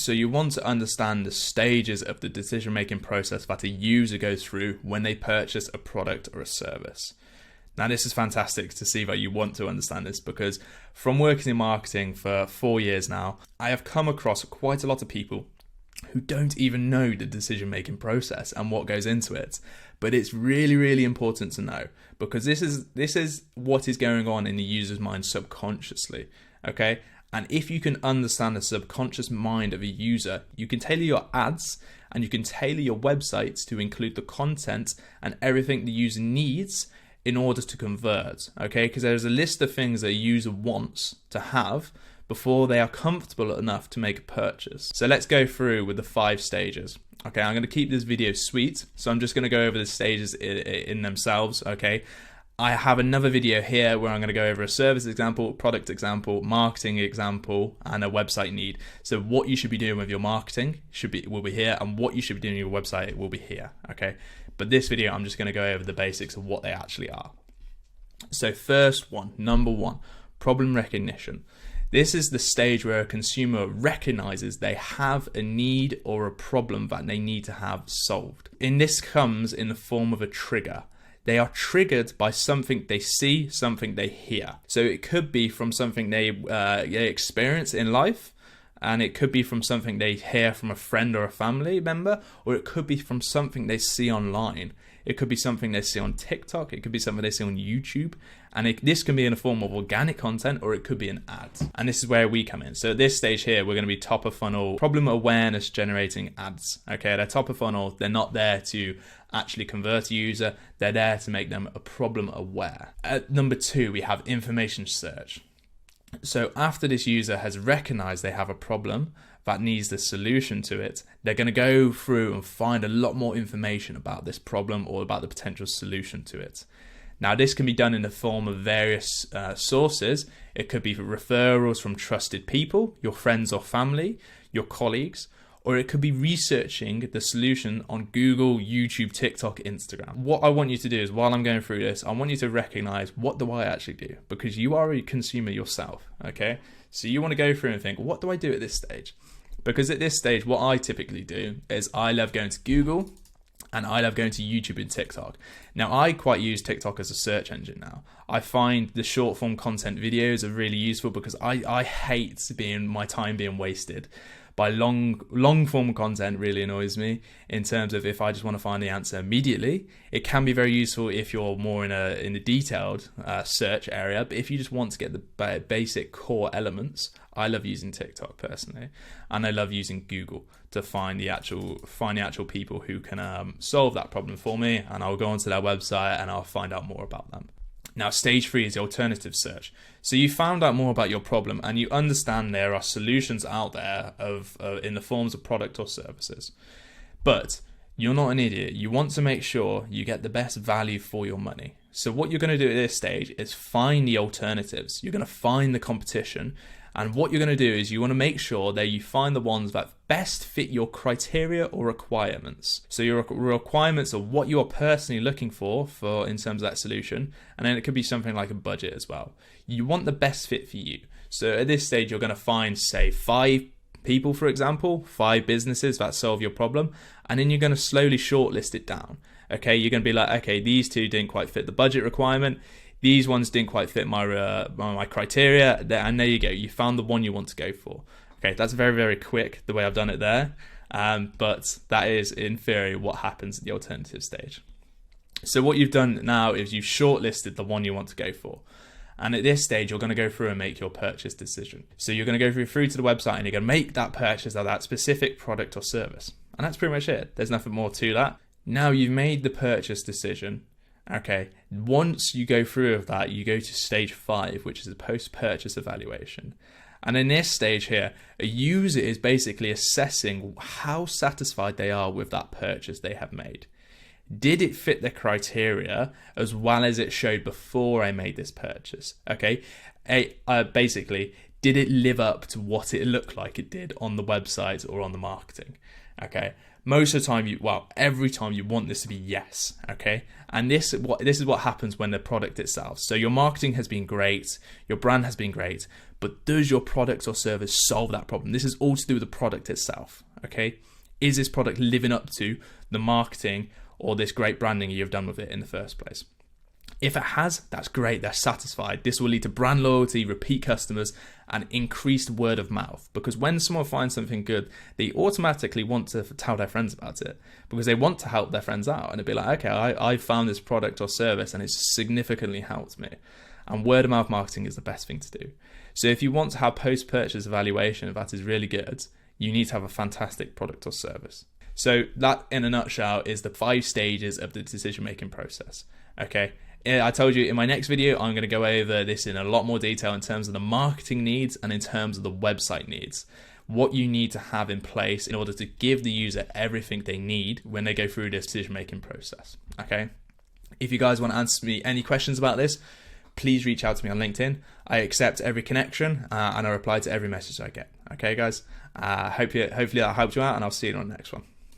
So you want to understand the stages of the decision-making process that a user goes through when they purchase a product or a service. Now, this is fantastic to see that you want to understand this, because from working in marketing for 4 years now, I have come across quite a lot of people who don't even know the decision-making process and what goes into it. But it's really, really important to know, because this is what is going on in the user's mind subconsciously, okay? And if you can understand the subconscious mind of a user, you can tailor your ads and you can tailor your websites to include the content and everything the user needs in order to convert, okay? Because there's a list of things that a user wants to have before they are comfortable enough to make a purchase. So let's go through with the 5 stages. Okay, I'm going to keep this video sweet, so I'm just going to go over the stages in themselves, okay? I have another video here where I'm going to go over a service example, product example, marketing example, and a website need. So what you should be doing with your marketing will be here, and what you should be doing with your website will be here, okay? But this video, I'm just going to go over the basics of what they actually are. So first one, number 1, problem recognition. This is the stage where a consumer recognizes they have a need or a problem that they need to have solved. And this comes in the form of a trigger. They are triggered by something they see, something they hear. So it could be from something they experience in life, and it could be from something they hear from a friend or a family member, or it could be from something they see online. It could be something they see on TikTok, it could be something they see on YouTube, and this can be in a form of organic content, or it could be an ad. And this is where we come in. So at this stage here, we're going to be top of funnel, problem awareness generating ads. Okay, they're top of funnel, they're not there to actually convert a user, they're there to make them a problem aware. At number 2, we have information search. So after this user has recognized they have a problem that needs the solution to it, they're going to go through and find a lot more information about this problem or about the potential solution to it. Now, this can be done in the form of various sources. It could be referrals from trusted people, your friends or family, your colleagues, or it could be researching the solution on Google, YouTube, TikTok, Instagram. What I want you to do is, while I'm going through this, I want you to recognize, what do I actually do? Because you are a consumer yourself, okay? So you want to go through and think, what do I do at this stage? Because at this stage, what I typically do is I love going to Google and I love going to YouTube and TikTok. Now, I quite use TikTok as a search engine now. I find the short form content videos are really useful because I hate my time being wasted by long form content. Really annoys me in terms of if I just want to find the answer immediately. It can be very useful if you're more in a detailed search area, but if you just want to get the basic core elements, I love using TikTok personally, and I love using Google to find the actual people who can solve that problem for me, and I'll go onto their website and I'll find out more about them. Now, stage 3 is the alternative search. So you found out more about your problem and you understand there are solutions out there in the forms of product or services. But you're not an idiot. You want to make sure you get the best value for your money. So what you're going to do at this stage is find the alternatives. You're going to find the competition. And what you're going to do is you want to make sure that you find the ones that best fit your criteria or requirements. So your requirements are what you are personally looking for in terms of that solution. And then it could be something like a budget as well. You want the best fit for you. So at this stage, you're going to find, say, 5 people, for example, 5 businesses that solve your problem. And then you're going to slowly shortlist it down. Okay, you're going to be like, okay, these 2 didn't quite fit the budget requirement. These ones didn't quite fit my criteria, and there you go. You found the one you want to go for. Okay, that's very, very quick, the way I've done it there. But that is, in theory, what happens at the alternative stage. So what you've done now is you've shortlisted the one you want to go for. And at this stage, you're going to go through and make your purchase decision. So you're going to go through to the website and you're going to make that purchase of that specific product or service. And that's pretty much it. There's nothing more to that. Now you've made the purchase decision. Okay, once you go through with that, you go to stage 5, which is the post-purchase evaluation. And in this stage here, a user is basically assessing how satisfied they are with that purchase they have made. Did it fit the criteria as well as it showed before I made this purchase? Okay, basically, Did it live up to what it looked like it did on the website or on the marketing? Okay. Most of the time, every time you want this to be yes. Okay. And this is what happens when the product itself. So your marketing has been great, your brand has been great, but does your product or service solve that problem? This is all to do with the product itself. Okay. Is this product living up to the marketing or this great branding you've done with it in the first place? If it has, that's great, they're satisfied. This will lead to brand loyalty, repeat customers, and increased word of mouth. Because when someone finds something good, they automatically want to tell their friends about it because they want to help their friends out. And it'd be like, okay, I found this product or service and it's significantly helped me. And word of mouth marketing is the best thing to do. So if you want to have post-purchase evaluation that is really good, you need to have a fantastic product or service. So that, in a nutshell, is the 5 stages of the decision-making process. Okay. I told you in my next video, I'm going to go over this in a lot more detail in terms of the marketing needs and in terms of the website needs. What you need to have in place in order to give the user everything they need when they go through this decision-making process. Okay. If you guys want to answer me any questions about this, please reach out to me on LinkedIn. I accept every connection and I reply to every message I get. Okay, guys. Hopefully that helped you out, and I'll see you on the next one.